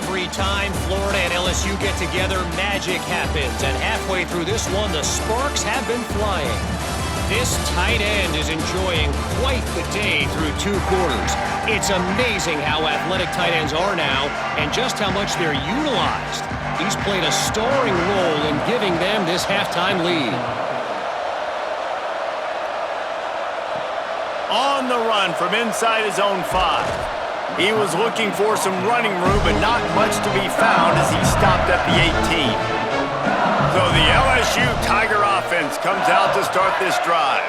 Every time Florida and LSU get together, magic happens. And halfway through this one, the sparks have been flying. This tight end is enjoying quite the day through 2 quarters. It's amazing how athletic tight ends are now and just how much they're utilized. He's played a starring role in giving them this halftime lead. On the run from inside his own 5. He was looking for some running room, but not much to be found as he stopped at the 18. So the LSU Tiger offense comes out to start this drive.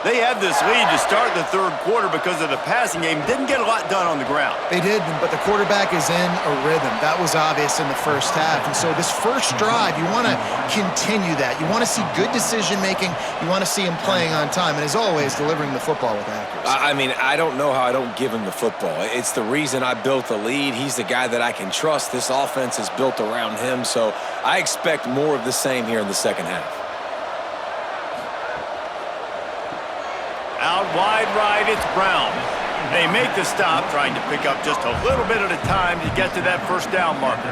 They had this lead to start the 3rd quarter because of the passing game. Didn't get a lot done on the ground. They did, but the quarterback is in a rhythm. That was obvious in the first half. And so this first drive, you want to continue that. You want to see good decision-making. You want to see him playing on time. And as always, delivering the football with accuracy. I mean, I don't know how I don't give him the football. It's the reason I built the lead. He's the guy that I can trust. This offense is built around him. So I expect more of the same here in the second half. Out wide right, it's Brown. They make the stop, trying to pick up just a little bit at a time to get to that first down marker.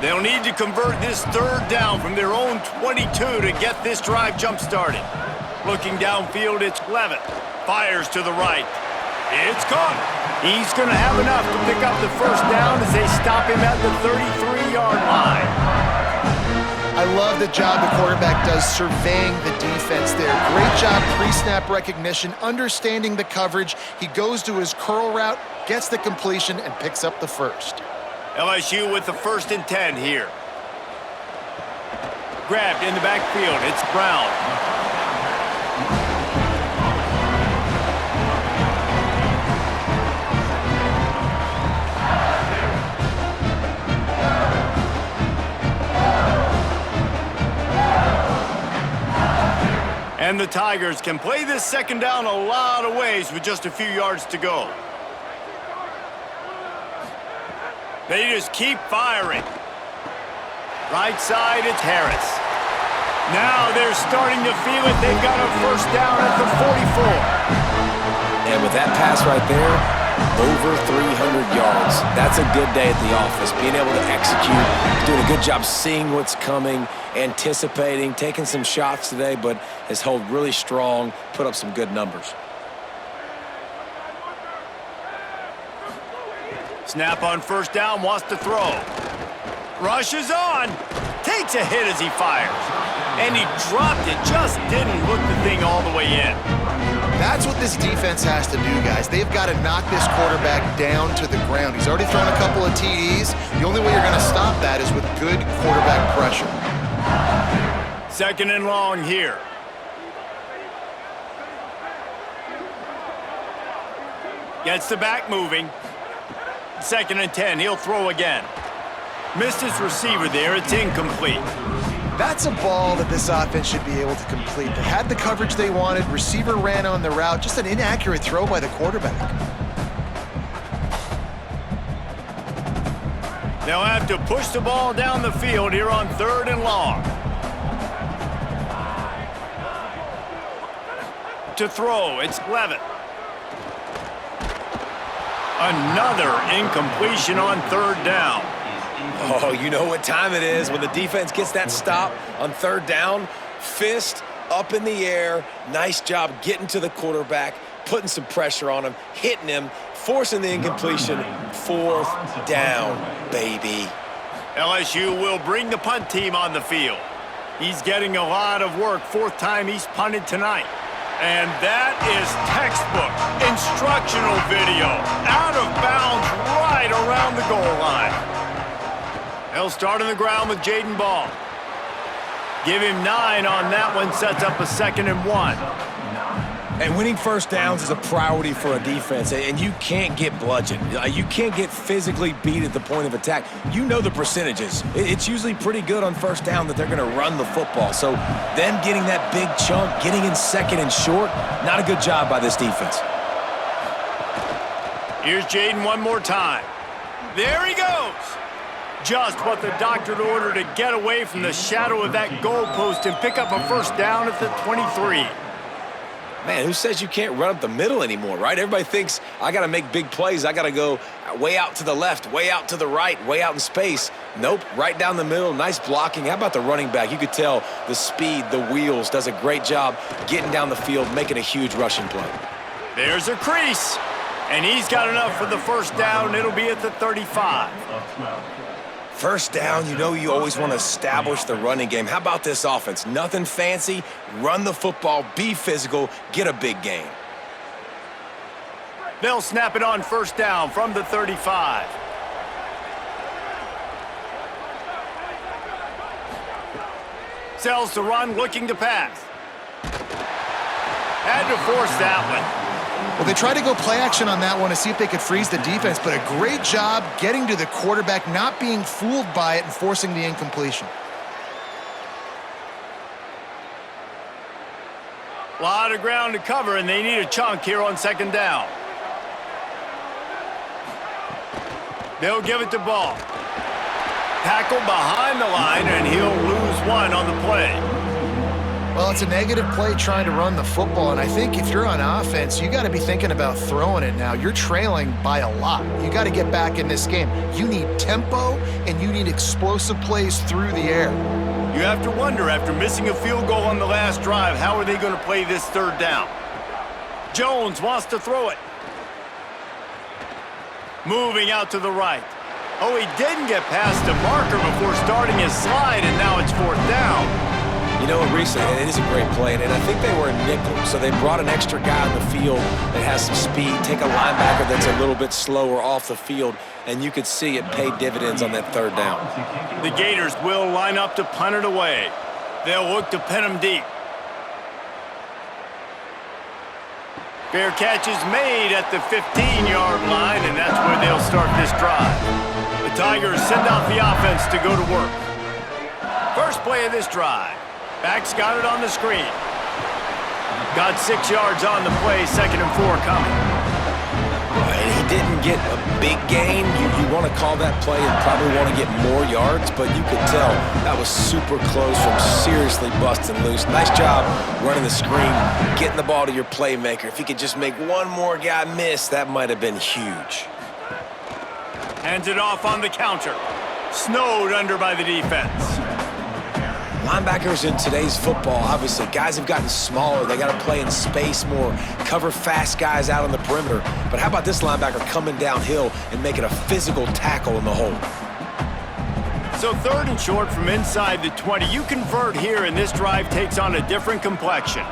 They'll need to convert this 3rd down from their own 22 to get this drive jump-started. Looking downfield, it's Levitt. Fires to the right. It's caught. He's going to have enough to pick up the first down as they stop him at the 33-yard line. I love the job the quarterback does surveying the defense there. Great job pre-snap recognition, understanding the coverage. He goes to his curl route, gets the completion, and picks up the first. LSU with the 1st and 10 here. Grabbed in the backfield. It's Brown. And the Tigers can play this second down a lot of ways with just a few yards to go. They just keep firing. Right side, it's Harris. Now they're starting to feel it. They've got a first down at the 44. And with that pass right there, over 300 yards. That's a good day at the office. Being able to execute, doing a good job seeing what's coming, anticipating, taking some shots today, but has held really strong, put up some good numbers. Snap on first down, wants to throw. Rushes on. Takes a hit as he fires. And he dropped it, just didn't look the thing all the way in. That's what this defense has to do, guys. They've got to knock this quarterback down to the ground. He's already thrown a couple of TDs. The only way you're going to stop that is with good quarterback pressure. 2nd and long here. Gets the back moving. 2nd and 10, he'll throw again. Missed his receiver there, it's incomplete. That's a ball that this offense should be able to complete. They had the coverage they wanted, receiver ran on the route, just an inaccurate throw by the quarterback. They'll have to push the ball down the field here on 3rd and long. To throw, it's Levitt. Another incompletion on 3rd down. Oh, you know what time it is when the defense gets that stop on 3rd down. Fist up in the air. Nice job getting to the quarterback, putting some pressure on him, hitting him, forcing the incompletion. 4th down, baby. LSU will bring the punt team on the field. He's getting a lot of work. 4th time he's punted tonight. And that is textbook instructional video. Out of bounds right around the goal line. They'll start on the ground with Jaden Ball. Give him 9 on that one, sets up a 2nd and 1. And winning first downs is a priority for a defense, and you can't get bludgeoned. You can't get physically beat at the point of attack. You know the percentages. It's usually pretty good on first down that they're going to run the football. So them getting that big chunk, getting in 2nd and short, not a good job by this defense. Here's Jaden one more time. There he goes. Just what the doctor ordered to get away from the shadow of that goalpost and pick up a first down at the 23. Man, who says you can't run up the middle anymore, right? Everybody thinks I got to make big plays. I got to go way out to the left, way out to the right, way out in space. Nope, right down the middle, nice blocking. How about the running back? You could tell the speed, the wheels, does a great job getting down the field, making a huge rushing play. There's a crease, and he's got enough for the first down. It'll be at the 35. First down, you know you always want to establish the running game. How about this offense? Nothing fancy, run the football, be physical, get a big gain. They'll snap it on first down from the 35. Sells to run, looking to pass. Had to force that one. Well, they tried to go play action on that one to see if they could freeze the defense, but a great job getting to the quarterback, not being fooled by it and forcing the incompletion. A lot of ground to cover, and they need a chunk here on second down. They'll give it to Ball. Tackle behind the line, and he'll lose one on the play. Well, it's a negative play trying to run the football, and I think if you're on offense, you got to be thinking about throwing it now. You're trailing by a lot. You got to get back in this game. You need tempo, and you need explosive plays through the air. You have to wonder, after missing a field goal on the last drive, how are they going to play this third down? Jones wants to throw it. Moving out to the right. Oh, he didn't get past the marker before starting his slide, and now it's fourth down. You know what, Reese, it is a great play, and I think they were a nickel, so they brought an extra guy on the field that has some speed, take a linebacker that's a little bit slower off the field, and you could see it pay dividends on that third down. The Gators will line up to punt it away. They'll look to pin him deep. Fair catch is made at the 15-yard line, and that's where they'll start this drive. The Tigers send out the offense to go to work. First play of this drive. Backs got it on the screen. Got 6 yards on the play, 2nd and 4 coming. And he didn't get a big gain. You want to call that play and probably want to get more yards, but you could tell that was super close from seriously busting loose. Nice job running the screen, getting the ball to your playmaker. If he could just make one more guy miss, that might have been huge. Hands it off on the counter. Snowed under by the defense. Linebackers in today's football, obviously, guys have gotten smaller. They got to play in space more, cover fast guys out on the perimeter. But how about this linebacker coming downhill and making a physical tackle in the hole? So 3rd and short from inside the 20. You convert here, and this drive takes on a different complexion.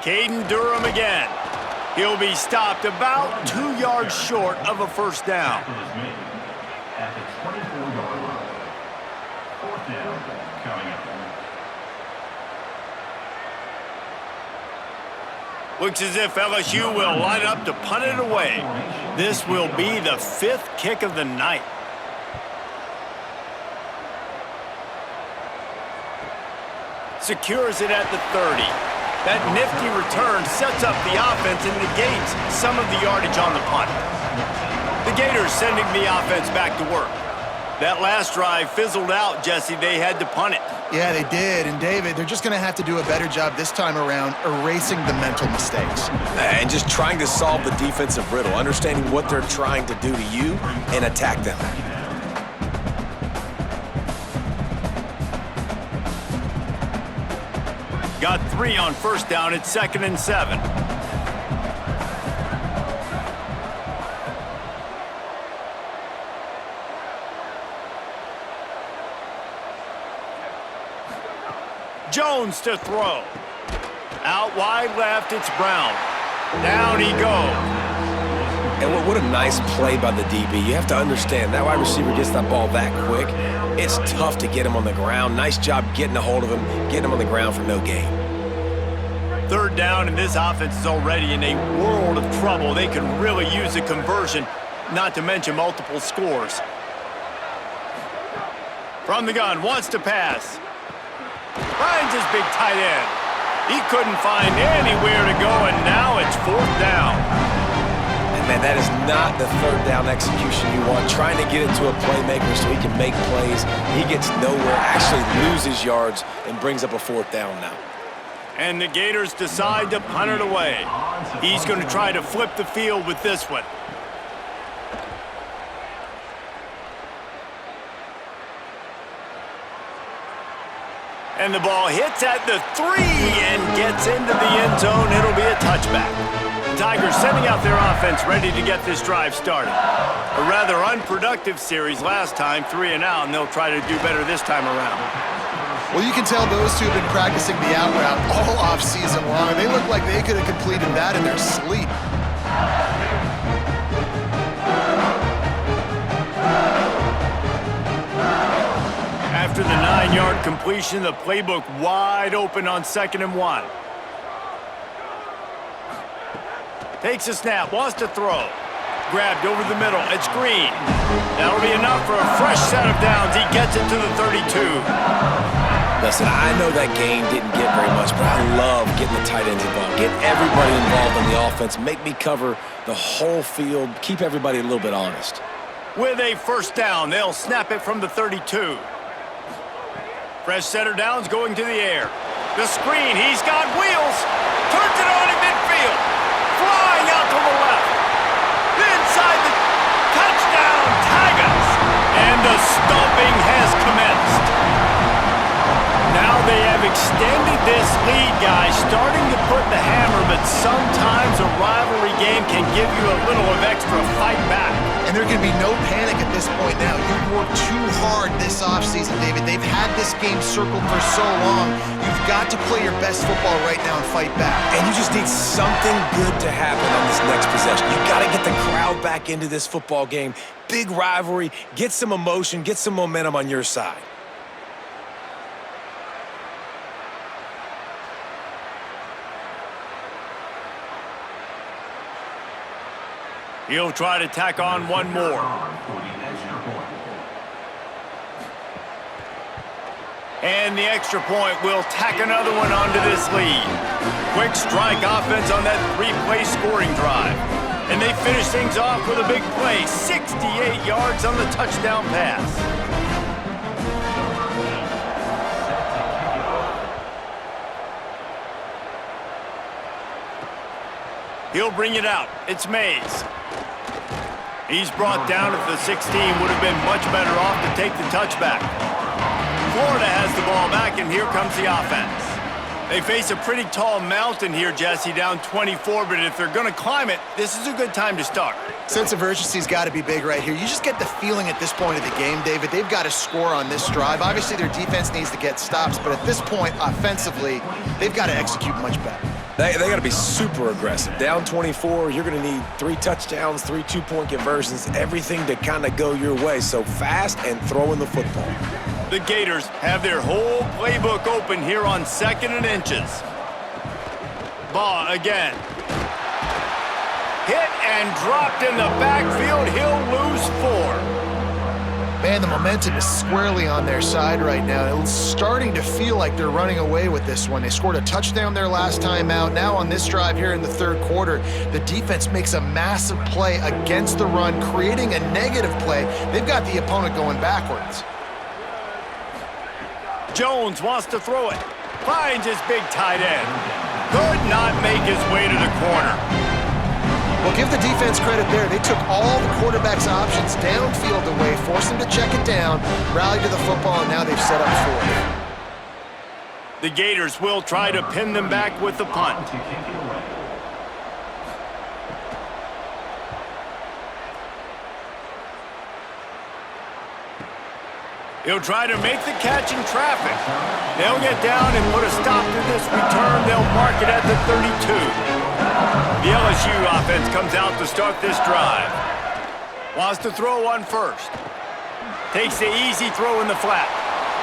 Caden Durham again. He'll be stopped about 2 yards short of a first down. At the 24-yard line. Fourth down, coming up. Looks as if LSU will line up to punt it away. This will be the 5th kick of the night. Secures it at the 30. That nifty return sets up the offense and negates some of the yardage on the punt. The Gators sending the offense back to work. That last drive fizzled out, Jesse. They had to punt it. Yeah, they did. And, David, they're just going to have to do a better job this time around erasing the mental mistakes. And just trying to solve the defensive riddle, understanding what they're trying to do to you and attack them. Got 3 on first down. It's 2nd and 7. Jones to throw. Out wide left, it's Brown. Down he goes. And what a nice play by the DB. You have to understand, that wide receiver gets that ball that quick. It's tough to get him on the ground. Nice job getting a hold of him, getting him on the ground for no gain. 3rd down, and this offense is already in a world of trouble. They could really use a conversion, not to mention multiple scores. From the gun, wants to pass. Finds his big tight end. He couldn't find anywhere to go, and now it's 4th down. man, that is not the third down execution you want. Trying to get it to a playmaker so he can make plays. He gets nowhere, actually loses yards, and brings up a fourth down now. And the Gators decide to punt it away. He's going to try to flip the field with this one. And the ball hits at the 3 and gets into the end zone. It'll be a touchback. The Tigers sending out their offense ready to get this drive started. A rather unproductive series last time, 3 and out, and they'll try to do better this time around. Well, you can tell those two have been practicing the out route all off-season long. They look like they could have completed that in their sleep. After the 9-yard completion, the playbook wide open on 2nd and 1. Takes a snap, wants to throw. Grabbed over the middle, it's Green. That'll be enough for a fresh set of downs. He gets it to the 32. Listen, I know that game didn't get very much, but I love getting the tight ends involved. Get everybody involved in the offense. Make me cover the whole field. Keep everybody a little bit honest. With a first down, they'll snap it from the 32. Fresh set of downs going to the air. The screen, he's got wheels. Turns it on in midfield. Flying out to the left. Inside the touchdown, Tigers. And the stomping has commenced. Now they have extended this lead, guys, starting to put the hammer, but sometimes a rivalry game can give you a little of extra fight back. And there can be no panic at this point now. You've worked too hard this offseason, David. They've had this game circled for so long. You've got to play your best football right now and fight back. And you just need something good to happen on this next possession. You got to get the crowd back into this football game. Big rivalry. Get some emotion. Get some momentum on your side. He'll try to tack on one more. And the extra point will tack another one onto this lead. Quick strike offense on that 3-play scoring drive. And they finish things off with a big play, 68 yards on the touchdown pass. He'll bring it out. It's Mays. He's brought down at the 16. Would have been much better off to take the touchback. Florida has the ball back, and here comes the offense. They face a pretty tall mountain here, Jesse, down 24, but if they're going to climb it, this is a good time to start. Sense of urgency's got to be big right here. You just get the feeling at this point of the game, David, they've got to score on this drive. Obviously, their defense needs to get stops, but at this point, offensively, they've got to execute much better. They got to be super aggressive. Down 24, you're going to need 3 touchdowns, 3 two-point conversions, everything to kind of go your way. So fast and throwing the football. The Gators have their whole playbook open here on 2nd and inches. Ball again. Hit and dropped in the backfield. He'll lose 4. Man, the momentum is squarely on their side right now. It's starting to feel like they're running away with this one. They scored a touchdown their last time out. Now on this drive here in the 3rd quarter, the defense makes a massive play against the run, creating a negative play. They've got the opponent going backwards. Jones wants to throw it. Finds his big tight end. Could not make his way to the corner. Well, give the defense credit there. They took all the quarterback's options downfield away, forced him to check it down, rallied to the football, and now they've set up 4. The Gators will try to pin them back with the punt. He'll try to make the catch in traffic. They'll get down and put a stop to this return. They'll mark it at the 32. The LSU offense comes out to start this drive. Wants to throw on first. Takes the easy throw in the flat.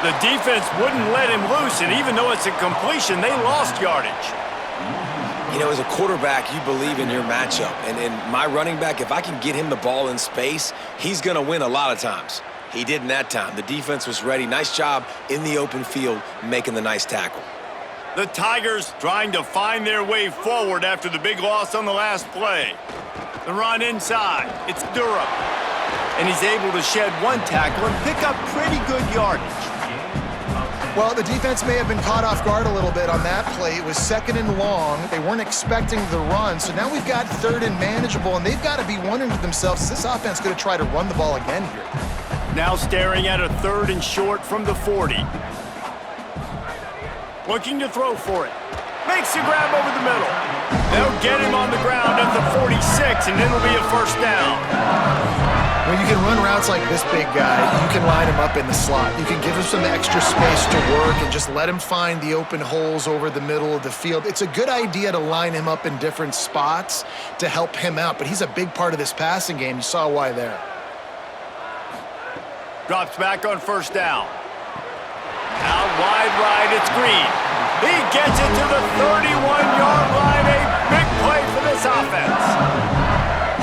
The defense wouldn't let him loose, and even though it's a completion, they lost yardage. You know, as a quarterback, you believe in your matchup. And in my running back, if I can get him the ball in space, he's going to win a lot of times. He didn't that time. The defense was ready. Nice job in the open field making the nice tackle. The Tigers trying to find their way forward after the big loss on the last play. The run inside. It's Durham. And he's able to shed one tackle and pick up pretty good yardage. Well, the defense may have been caught off guard a little bit on that play. It was 2nd and long. They weren't expecting the run, so now we've got 3rd and manageable, and they've got to be wondering to themselves, is this offense going to try to run the ball again here? Now staring at a 3rd and short from the 40. Looking to throw for it. Makes a grab over the middle. They'll get him on the ground at the 46, and it'll be a first down. When you can run routes like this big guy, you can line him up in the slot. You can give him some extra space to work and just let him find the open holes over the middle of the field. It's a good idea to line him up in different spots to help him out, but he's a big part of this passing game. You saw why there. Drops back on first down. Out wide right, it's Green. He gets it to the 31-yard line. A big play for this offense.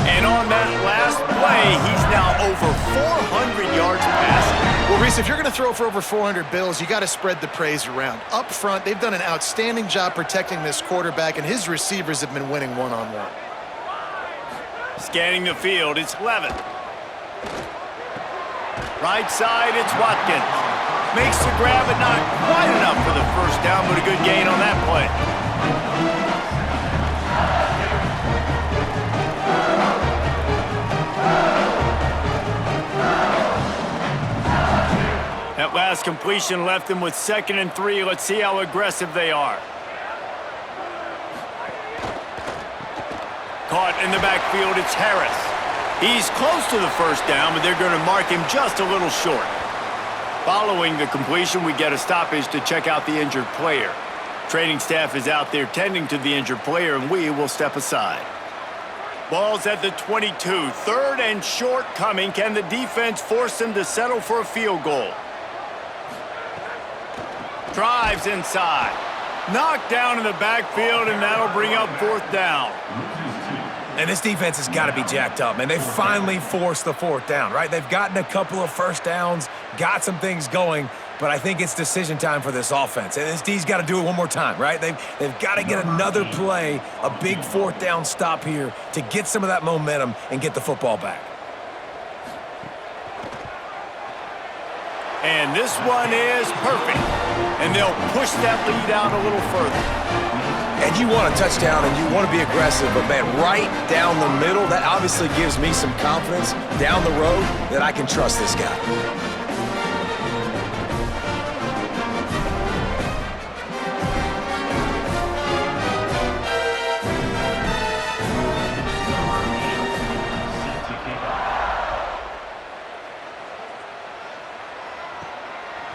And on that last play, he's now over 400 yards passing. Well, Reese, if you're going to throw for over 400 bills, you got to spread the praise around. Up front, they've done an outstanding job protecting this quarterback, and his receivers have been winning one-on-one. Scanning the field, it's Levin. Right side, it's Watkins. Makes the grab, but not quite enough for the first down, but a good gain on that play. That last completion left them with 2nd and 3. Let's see how aggressive they are. Caught in the backfield, it's Harris. He's close to the first down, but they're going to mark him just a little short. Following the completion, we get a stoppage to check out the injured player. Training staff is out there tending to the injured player, and we will step aside. Ball's at the 22. 3rd and short coming. Can the defense force them to settle for a field goal? Drives inside. Knocked down in the backfield, and that'll bring up 4th down. And this defense has got to be jacked up, man. They finally forced the 4th down, right? They've gotten a couple of first downs, got some things going, but I think it's decision time for this offense. And this D's got to do it one more time, right? They've got to get another play, a big 4th down stop here to get some of that momentum and get the football back. And this one is perfect. And they'll push that lead out a little further. And you want a touchdown and you want to be aggressive, but man, right down the middle, that obviously gives me some confidence down the road that I can trust this guy.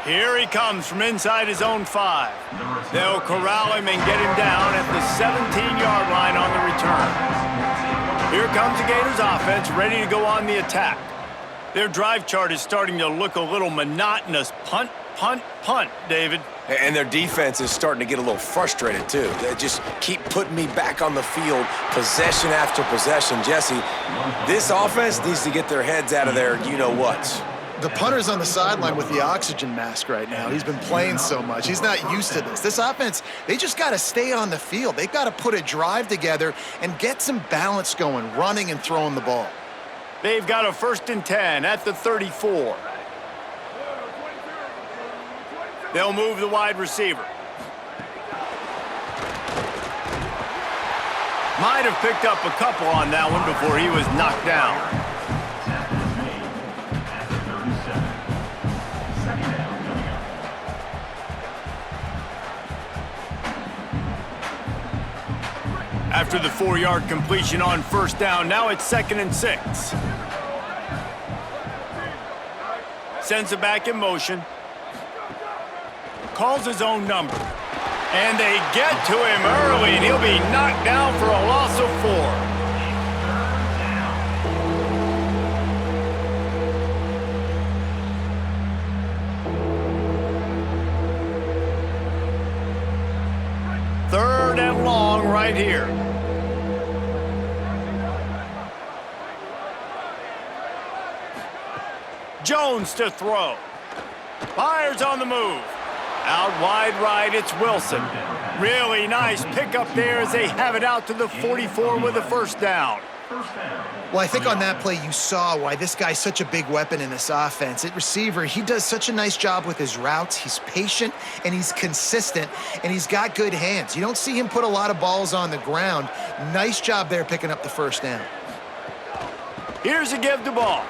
Here he comes from inside his own 5. They'll corral him and get him down at the 17-yard line on the return. Here comes the Gators offense, ready to go on the attack. Their drive chart is starting to look a little monotonous. Punt, punt, punt, David. And their defense is starting to get a little frustrated, too. They just keep putting me back on the field, possession after possession. Jesse, this offense needs to get their heads out of their you-know-whats. The punter's on the sideline with the oxygen mask right now. He's been playing so much. He's not used to this. This offense, they just got to stay on the field. They've got to put a drive together and get some balance going, running and throwing the ball. They've got a 1st and 10 at the 34. They'll move the wide receiver. Might have picked up a couple on that one before he was knocked down. After the 4-yard completion on first down, now it's 2nd and 6. Sends it back in motion. Calls his own number. And they get to him early, and he'll be knocked down for a loss of 4. Third and long right here. Jones to throw. Fires on the move. Out wide right, it's Wilson. Really nice pickup there as they have it out to the 44 with a first down. First down. Well, I think on that play you saw why this guy's such a big weapon in this offense. At receiver, he does such a nice job with his routes. He's patient, and he's consistent, and he's got good hands. You don't see him put a lot of balls on the ground. Nice job there picking up the first down. Here's a give the ball.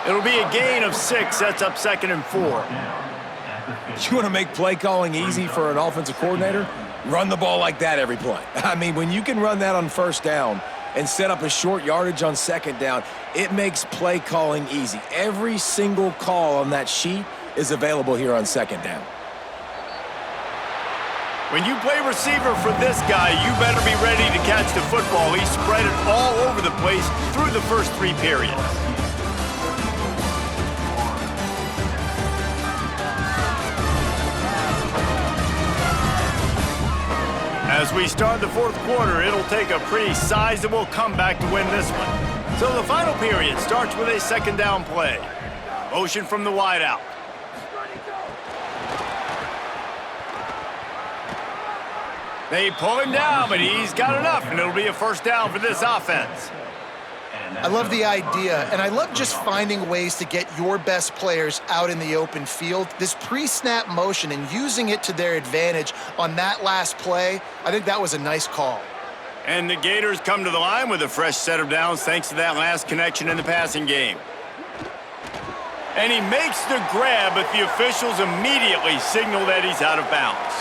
It'll be a gain of 6. Sets up 2nd and 4. You want to make play calling easy for an offensive coordinator? Run the ball like that every play. I mean, when you can run that on first down and set up a short yardage on second down, it makes play calling easy. Every single call on that sheet is available here on second down. When you play receiver for this guy, you better be ready to catch the football. He spread it all over the place through the first 3 periods. As we start the 4th quarter, it'll take a pretty sizable comeback to win this one. So the final period starts with a 2nd down play. Motion from the wideout. They pull him down, but he's got enough, and it'll be a first down for this offense. I love the idea, and I love just finding ways to get your best players out in the open field. This pre-snap motion and using it to their advantage on that last play, I think that was a nice call. And the Gators come to the line with a fresh set of downs thanks to that last connection in the passing game. And he makes the grab, but the officials immediately signal that he's out of bounds.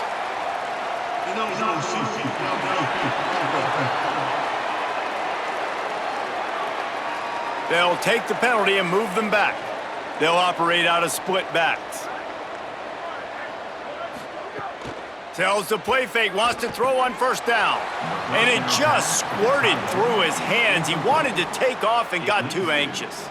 They'll take the penalty and move them back. They'll operate out of split backs. Tells the play fake, wants to throw on first down. And it just squirted through his hands. He wanted to take off and got too anxious.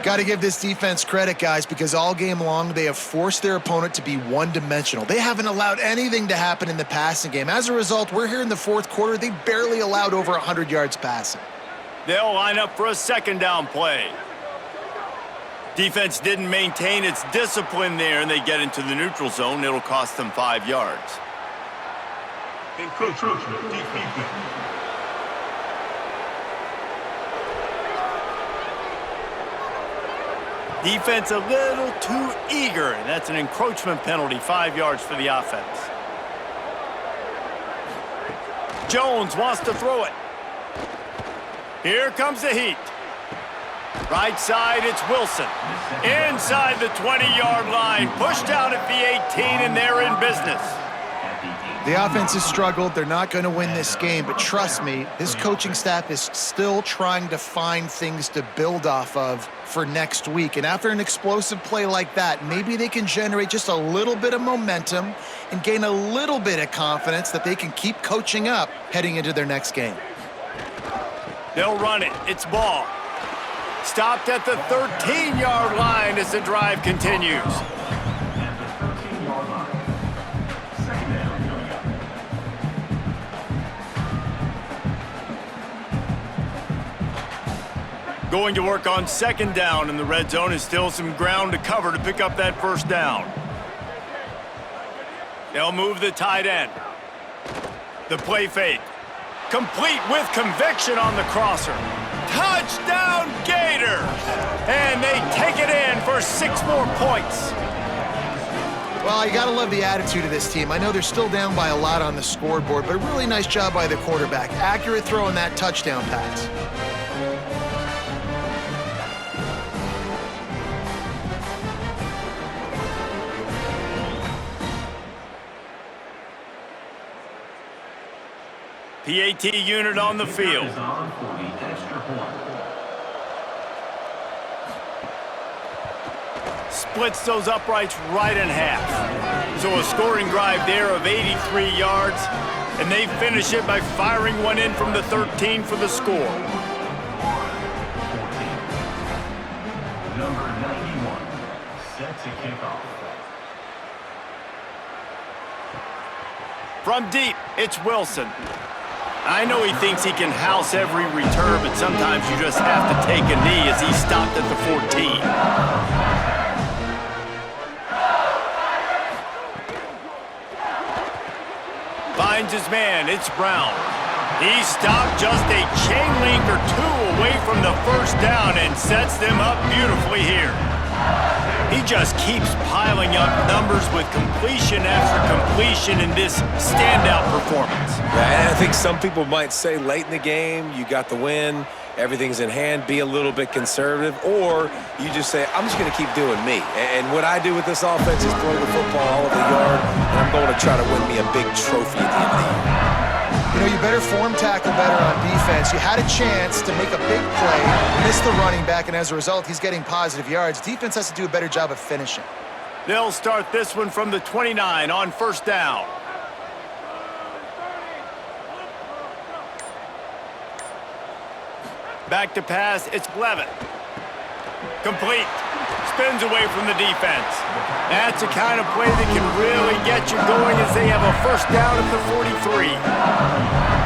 Got to give this defense credit, guys, because all game long they have forced their opponent to be one-dimensional. They haven't allowed anything to happen in the passing game. As a result, we're here in the 4th quarter. They barely allowed over 100 yards passing. They'll line up for a 2nd down play. Defense didn't maintain its discipline there, and they get into the neutral zone. It'll cost them 5 yards. Defense a little too eager. That's an encroachment penalty, 5 yards for the offense. Jones wants to throw it. Here comes the heat. Right side, it's Wilson. Inside the 20-yard line, pushed out at the 18, and they're in business. The offense has struggled. They're not going to win this game, but trust me, this coaching staff is still trying to find things to build off of for next week. And after an explosive play like that, maybe they can generate just a little bit of momentum and gain a little bit of confidence that they can keep coaching up heading into their next game. They'll run it. It's ball. Stopped at the 13-yard line as the drive continues. Going to work on 2nd down in the red zone, is still some ground to cover to pick up that first down. They'll move the tight end. The play fake. Complete with conviction on the crosser. Touchdown Gators! And they take it in for 6 more points. Well, you got to love the attitude of this team. I know they're still down by a lot on the scoreboard, but a really nice job by the quarterback. Accurate throw in that touchdown pass. PAT unit on the field. Splits those uprights right in half. So a scoring drive there of 83 yards, and they finish it by firing one in from the 13 for the score. Number 91, set to kick off. From deep, it's Wilson. I know he thinks he can house every return, but sometimes you just have to take a knee as he stopped at the 14. Finds his man, it's Brown. He stopped just a chain link or two away from the first down and sets them up beautifully here. He just keeps piling up numbers with completion after completion in this standout performance. Yeah, and I think some people might say late in the game, you got the win, everything's in hand, be a little bit conservative, or you just say, I'm just going to keep doing me. And what I do with this offense is throw the football all over the yard, and I'm going to try to win me a big trophy at the end of the year. You know, you better form tackle better on defense. You had a chance to make a big play, missed the running back, and as a result, he's getting positive yards. Defense has to do a better job of finishing. They'll start this one from the 29 on first down. Back to pass, it's Levitt. Complete. Spins away from the defense. That's the kind of play that can really get you going as they have a first down at the 43.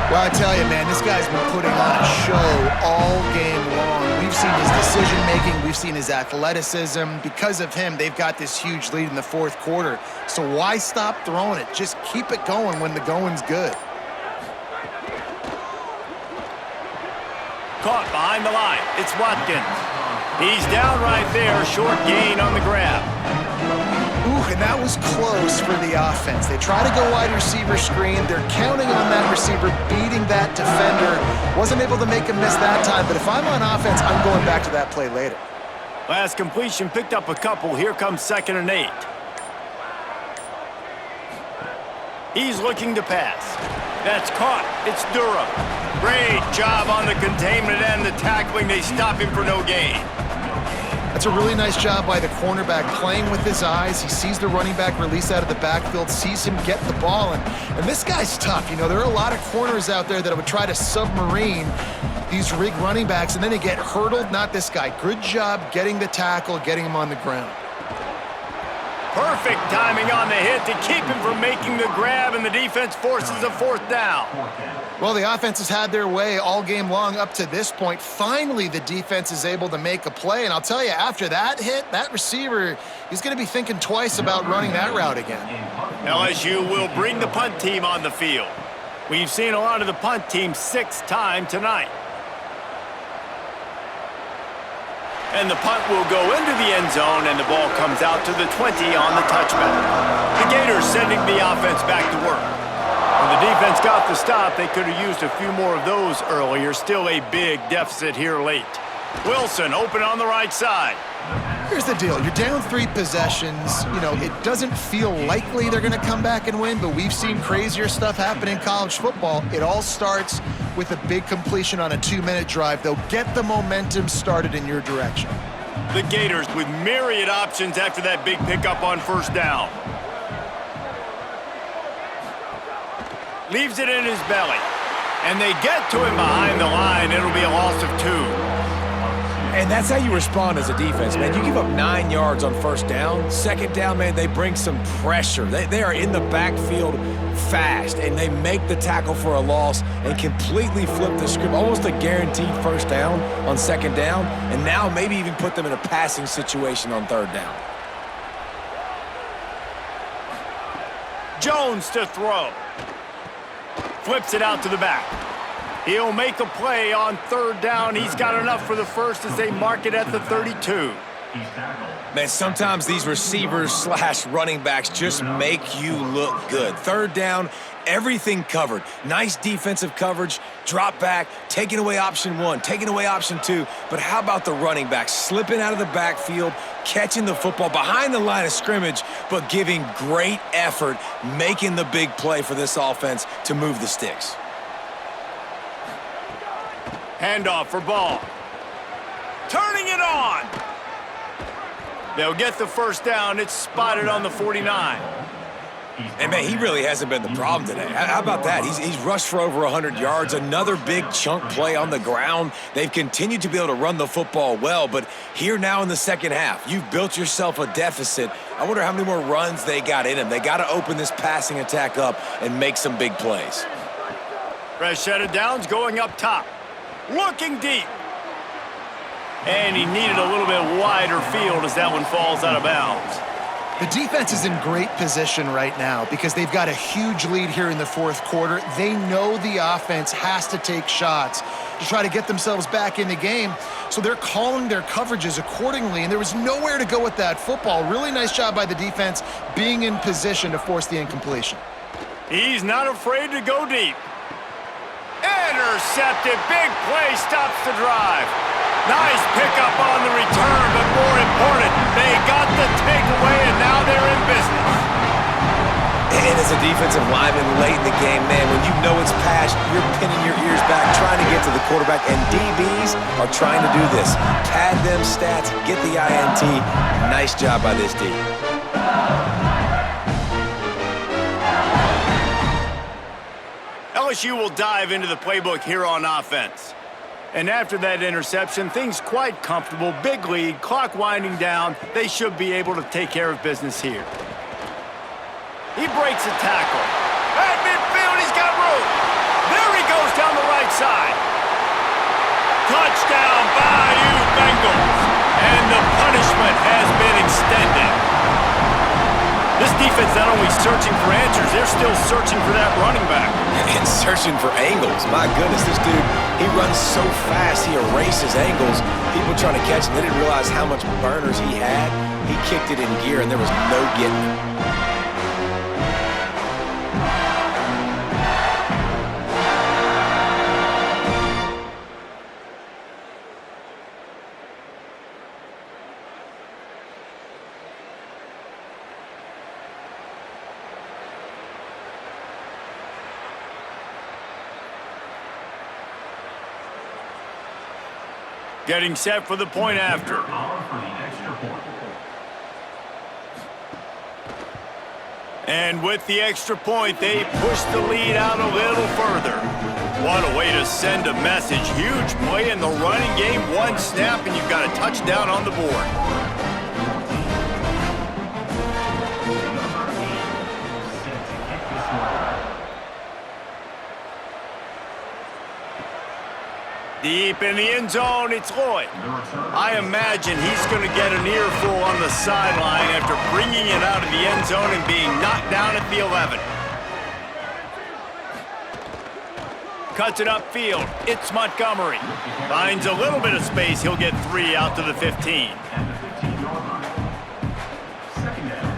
Well, I tell you, man, this guy's been putting on a show all game long. We've seen his decision-making. We've seen his athleticism. Because of him, they've got this huge lead in the fourth quarter. So why stop throwing it? Just keep it going when the going's good. Caught behind the line. It's Watkins. He's down right there. Short gain on the grab. Ooh, and that was close for the offense. They try to go wide receiver screen. They're counting on that receiver beating that defender. Wasn't able to make him miss that time, but if I'm on offense, I'm going back to that play later. Last completion, picked up a couple. Here comes 2nd and 8. He's looking to pass. That's caught. It's Durham. Great job on the containment and the tackling. They stop him for no gain. That's a really nice job by the cornerback, playing with his eyes. He sees the running back release out of the backfield, sees him get the ball, and this guy's tough. You know, there are a lot of corners out there that would try to submarine these rig running backs, and then they get hurdled. Not this guy. Good job getting the tackle, getting him on the ground. Perfect timing on the hit to keep him from making the grab, and the defense forces a fourth down. Well, the offense has had their way all game long up to this point. Finally, the defense is able to make a play, and I'll tell you, after that hit, that receiver, he's going to be thinking twice about running that route again. LSU will bring the punt team on the field. We've seen a lot of the punt team 6 times tonight. And the punt will go into the end zone, and the ball comes out to the 20 on the touchback. The Gators sending the offense back to work. When the defense got the stop, they could have used a few more of those earlier. Still a big deficit here late. Wilson open on the right side. Here's the deal. You're down 3 possessions. You know, it doesn't feel likely they're going to come back and win, but we've seen crazier stuff happen in college football. It all starts with a big completion on a 2-minute drive. They'll get the momentum started in your direction. The Gators with myriad options after that big pickup on first down. Leaves it in his belly. And they get to him behind the line. It'll be a loss of 2. And that's how you respond as a defense, man. You give up 9 yards on first down. Second down, man, they bring some pressure. They are in the backfield fast, and they make the tackle for a loss and completely flip the script. Almost a guaranteed first down on second down, and now maybe even put them in a passing situation on third down. Jones to throw. Flips it out to the back. He'll make a play on third down. He's got enough for the first as they mark it at the 32. Man, sometimes these receivers / running backs just make you look good. Third down, everything covered. Nice defensive coverage, drop back, taking away option 1, taking away option 2. But how about the running back slipping out of the backfield, catching the football behind the line of scrimmage, but giving great effort, making the big play for this offense to move the sticks. Handoff for Ball. Turning it on. They'll get the first down. It's spotted on the 49. And, man, he really hasn't been the problem today. How about that? He's rushed for over 100 yards, another big chunk play on the ground. They've continued to be able to run the football well, but here now in the second half, you've built yourself a deficit. I wonder how many more runs they got in him. They got to open this passing attack up and make some big plays. Fresh set of downs going up top. Looking deep. And he needed a little bit wider field as that one falls out of bounds. The defense is in great position right now because they've got a huge lead here in the fourth quarter. They know the offense has to take shots to try to get themselves back in the game, so they're calling their coverages accordingly, and there was nowhere to go with that football. Really nice job by the defense being in position to force the incompletion. He's not afraid to go deep. Intercepted. Big play stops the drive. Nice pickup on the return, but more important, they got the takeaway, and now they're in business. And as a defensive lineman late in the game, man, when you know it's pass, you're pinning your ears back, trying to get to the quarterback, and DBs are trying to do this. Pad them stats, get the INT. Nice job by this D. LSU will dive into the playbook here on offense. And after that interception, things quite comfortable. Big lead, clock winding down. They should be able to take care of business here. He breaks a tackle. At midfield, he's got room. There he goes down the right side. Touchdown, Bayou Bengals. And the punishment has been extended. This defense not only searching for answers, they're still searching for that running back. And searching for angles. My goodness, this dude, he runs so fast, he erases angles. People trying to catch him, they didn't realize how much burners he had. He kicked it in gear, and there was no getting it. Getting set for the point after. On for the extra point. And with the extra point, they push the lead out a little further. What a way to send a message. Huge play in the running game. One snap, and you've got a touchdown on the board. Deep in the end zone, it's Lloyd. I imagine he's going to get an earful on the sideline after bringing it out of the end zone and being knocked down at the 11. Cuts it upfield. It's Montgomery. Finds a little bit of space. He'll get 3 out to the 15. And the 15-yard line. Second down.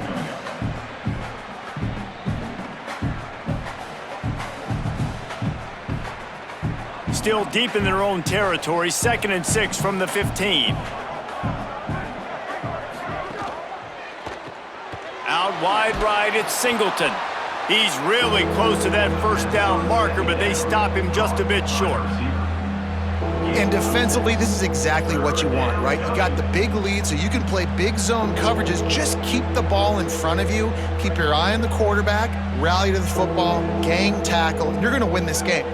Still deep in their own territory. 2nd and 6 from the 15. Out wide right, it's Singleton. He's really close to that first down marker, but they stop him just a bit short. And defensively, this is exactly what you want, right? You got the big lead, so you can play big zone coverages. Just keep the ball in front of you. Keep your eye on the quarterback. Rally to the football. Gang tackle. You're going to win this game.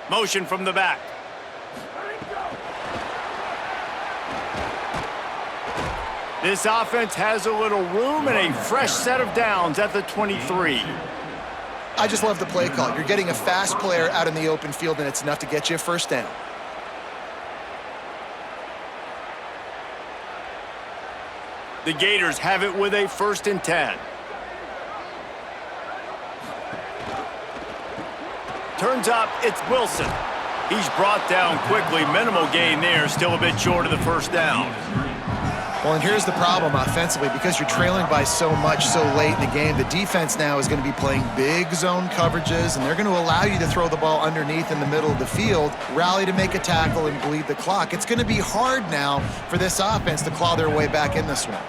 Motion from the back. This offense has a little room and a fresh set of downs at the 23. I just love the play call. You're getting a fast player out in the open field, and it's enough to get you a first down. The Gators have it with a 1st and 10. Turns up, it's Wilson. He's brought down quickly. Minimal gain there, still a bit short of the first down. Well, and here's the problem offensively. Because you're trailing by so much so late in the game, the defense now is going to be playing big zone coverages, and they're going to allow you to throw the ball underneath in the middle of the field, rally to make a tackle, and bleed the clock. It's going to be hard now for this offense to claw their way back in this one.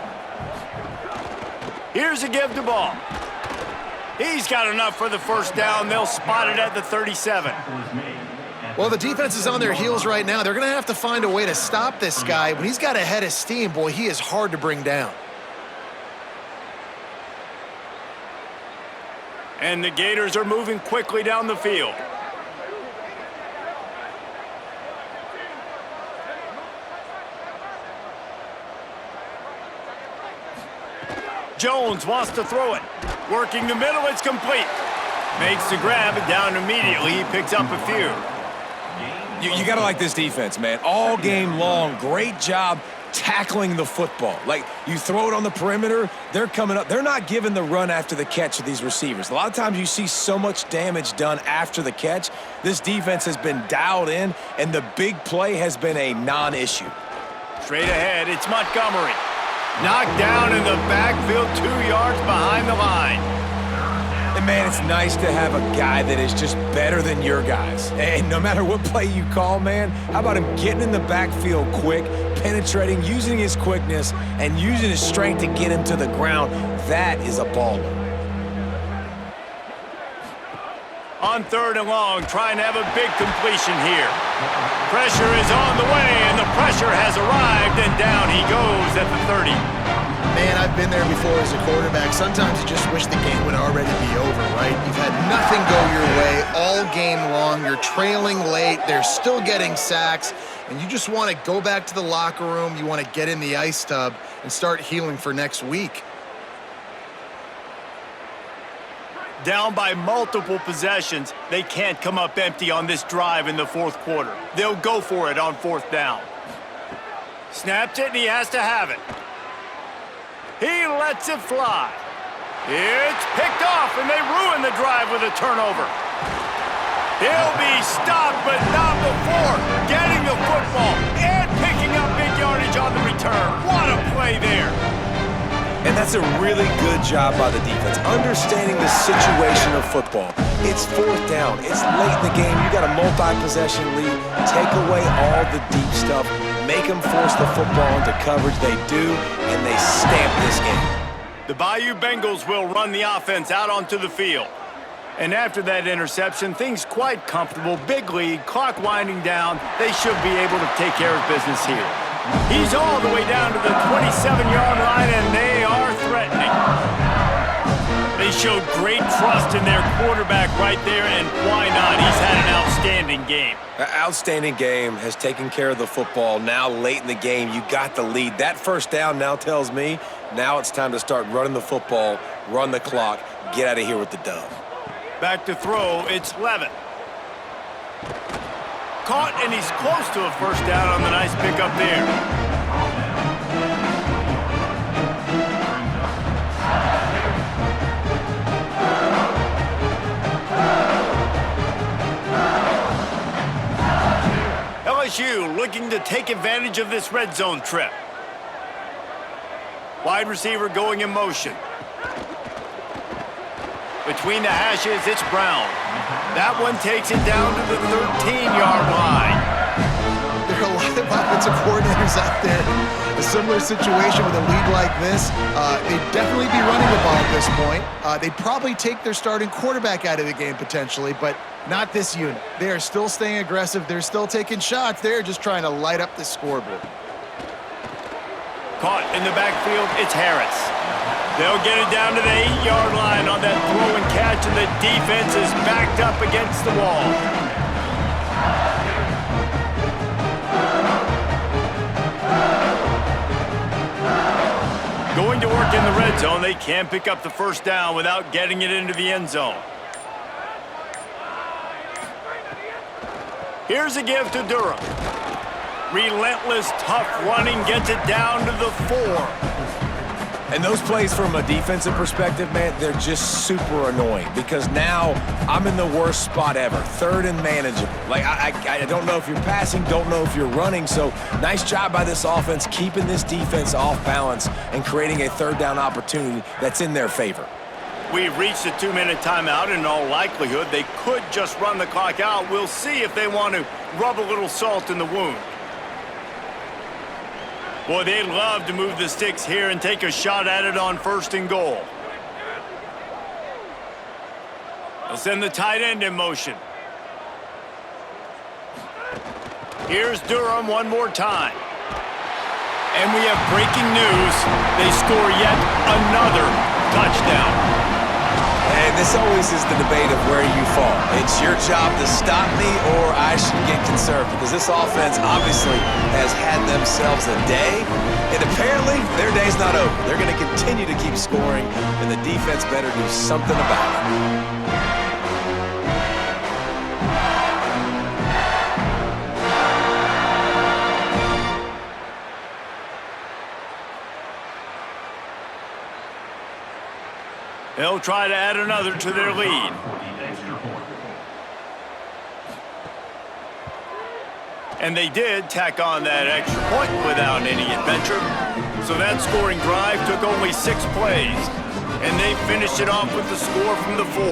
Here's a give to ball. He's got enough for the first down. They'll spot it at the 37. Well, the defense is on their heels right now. They're going to have to find a way to stop this guy. When he's got a head of steam, boy, he is hard to bring down. And the Gators are moving quickly down the field. Jones wants to throw it. Working the middle, it's complete. Makes the grab, and down immediately. He picks up a few. You got to like this defense, man. All game long, great job tackling the football. Like, you throw it on the perimeter, they're coming up. They're not giving the run after the catch to these receivers. A lot of times you see so much damage done after the catch. This defense has been dialed in, and the big play has been a non-issue. Straight ahead, it's Montgomery. Knocked down in the backfield, 2 yards behind the line. And, man, it's nice to have a guy that is just better than your guys. And no matter what play you call, man, how about him getting in the backfield quick, penetrating, using his quickness, and using his strength to get him to the ground? That is a baller. On 3rd and long, trying to have a big completion here. Pressure is on the way, and the pressure has arrived, and down he goes at the 30. Man, I've been there before as a quarterback. Sometimes you just wish the game would already be over, right? You've had nothing go your way all game long. You're trailing late. They're still getting sacks. And you just want to go back to the locker room. You want to get in the ice tub and start healing for next week. Down by multiple possessions, they can't come up empty on this drive in the 4th quarter. They'll go for it on 4th down. Snapped it, and he has to have it. He lets it fly. It's picked off, and they ruin the drive with a turnover. He'll be stopped, but not before getting the football and picking up big yardage on the return. What a play there. And that's a really good job by the defense, understanding the situation of football. It's 4th down. It's late in the game. You got a multi-possession lead. Take away all the deep stuff. Make them force the football into coverage. They do, and they stamp this game. The Bayou Bengals will run the offense out onto the field. And after that interception, things quite comfortable. Big lead, clock winding down. They should be able to take care of business here. He's all the way down to the 27-yard line, and they are threatening. They showed great trust in their quarterback right there, and why not? He's had an outstanding game. An outstanding game, has taken care of the football. Now late in the game, you got the lead. That 1st down now tells me now it's time to start running the football, run the clock, get out of here with the dub. Back to throw, it's Levitt. Caught, and he's close to a 1st down on the nice pickup there. LSU looking to take advantage of this red zone trip. Wide receiver going in motion. Between the hashes, it's Brown. That one takes it down to the 13-yard line. There are a lot of offensive coordinators out there. A similar situation with a lead like this. They'd definitely be running the ball at this point. They'd probably take their starting quarterback out of the game potentially, but not this unit. They are still staying aggressive. They're still taking shots. They're just trying to light up the scoreboard. Caught in the backfield, it's Harris. They'll get it down to the 8-yard line on that throw and catch, and the defense is backed up against the wall. Going to work in the red zone, they can't pick up the 1st down without getting it into the end zone. Here's a give to Durham. Relentless, tough running, gets it down to the 4. And those plays from a defensive perspective, man, they're just super annoying because now I'm in the worst spot ever, 3rd and manageable. Like, I don't know if you're passing, don't know if you're running, so nice job by this offense keeping this defense off balance and creating a 3rd down opportunity that's in their favor. We've reached a 2-minute timeout. In all likelihood, they could just run the clock out. We'll see if they want to rub a little salt in the wound. Boy, they'd love to move the sticks here and take a shot at it on 1st and goal. They'll send the tight end in motion. Here's Durham one more time. And we have breaking news. They score yet another touchdown. And this always is the debate of where you fall. It's your job to stop me or I should get conserved because this offense obviously has had themselves a day, and apparently their day's not over. They're going to continue to keep scoring, and the defense better do something about it. They'll try to add another to their lead. And they did tack on that extra point without any adventure. So that scoring drive took only 6 plays. And they finished it off with the score from the 4.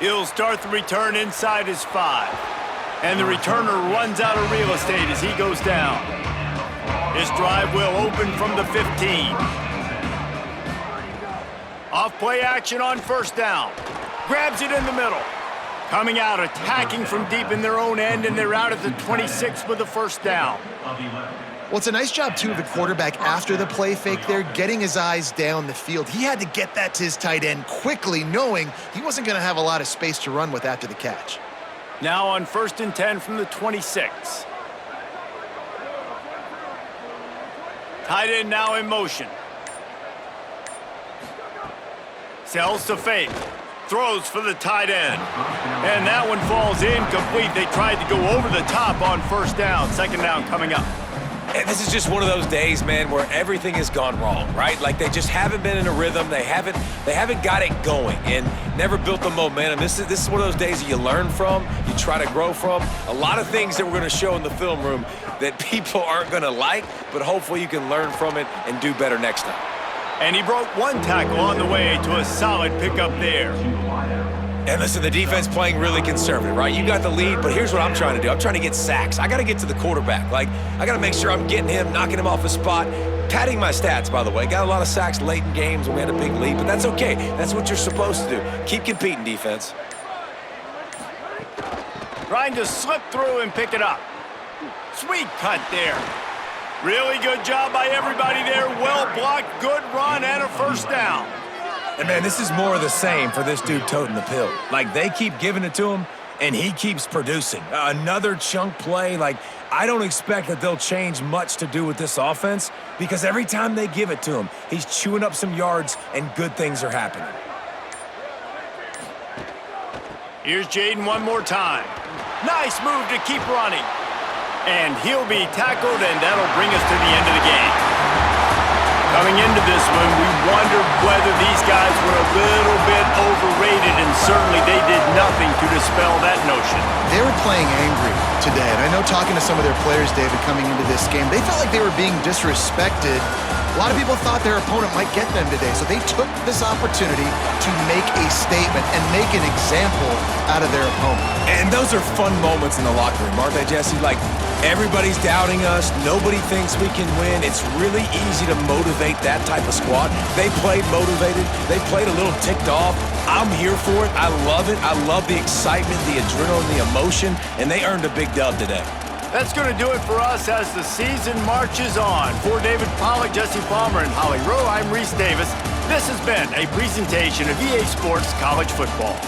He'll start the return inside his 5. And the returner runs out of real estate as he goes down. His drive will open from the 15. Off play action on first down. Grabs it in the middle. Coming out, attacking from deep in their own end, and they're out at the 26 with the first down. Well, it's a nice job, too, of the quarterback after the play fake there, getting his eyes down the field. He had to get that to his tight end quickly, knowing he wasn't going to have a lot of space to run with after the catch. Now on 1st and 10 from the 26. Tight end now in motion. Sells to fake. Throws for the tight end. And that one falls incomplete. They tried to go over the top on first down. Second down coming up. And this is just one of those days, man, where everything has gone wrong, right? Like they just haven't been in a rhythm. They haven't got it going and never built the momentum. This is one of those days that you learn from, you try to grow from. A lot of things that we're going to show in the film room that people aren't going to like, but hopefully you can learn from it and do better next time. And he broke one tackle on the way to a solid pickup there. And listen, the defense playing really conservative, right? You got the lead, but here's what I'm trying to do. I'm trying to get sacks. I got to get to the quarterback. Like, I got to make sure I'm getting him, knocking him off his spot. Padding my stats, by the way. Got a lot of sacks late in games when we had a big lead, but that's okay. That's what you're supposed to do. Keep competing, defense. Trying to slip through and pick it up. Sweet cut there. Really good job by everybody there. Well blocked, good run, and a first down. And, man, this is more of the same for this dude toting the pill. Like, they keep giving it to him, and he keeps producing. Another chunk play. Like, I don't expect that they'll change much to do with this offense because every time they give it to him, he's chewing up some yards, and good things are happening. Here's Jaden one more time. Nice move to keep running. And he'll be tackled, and that'll bring us to the end of the game. Coming into this one, we wondered whether these guys were a little bit overrated, and certainly they did nothing to dispel that notion. They were playing angry today, and I know talking to some of their players, David, coming into this game, they felt like they were being disrespected. A lot of people thought their opponent might get them today, so they took this opportunity to make a statement and make an example out of their opponent. And those are fun moments in the locker room, aren't they, Jesse? Like, everybody's doubting us. Nobody thinks we can win. It's really easy to motivate that type of squad. They played motivated. They played a little ticked off. I'm here for it. I love it. I love the excitement, the adrenaline, the emotion, and they earned a big dub today. That's going to do it for us as the season marches on. For David Pollack, Jesse Palmer, and Holly Rowe, I'm Reese Davis. This has been a presentation of EA Sports College Football.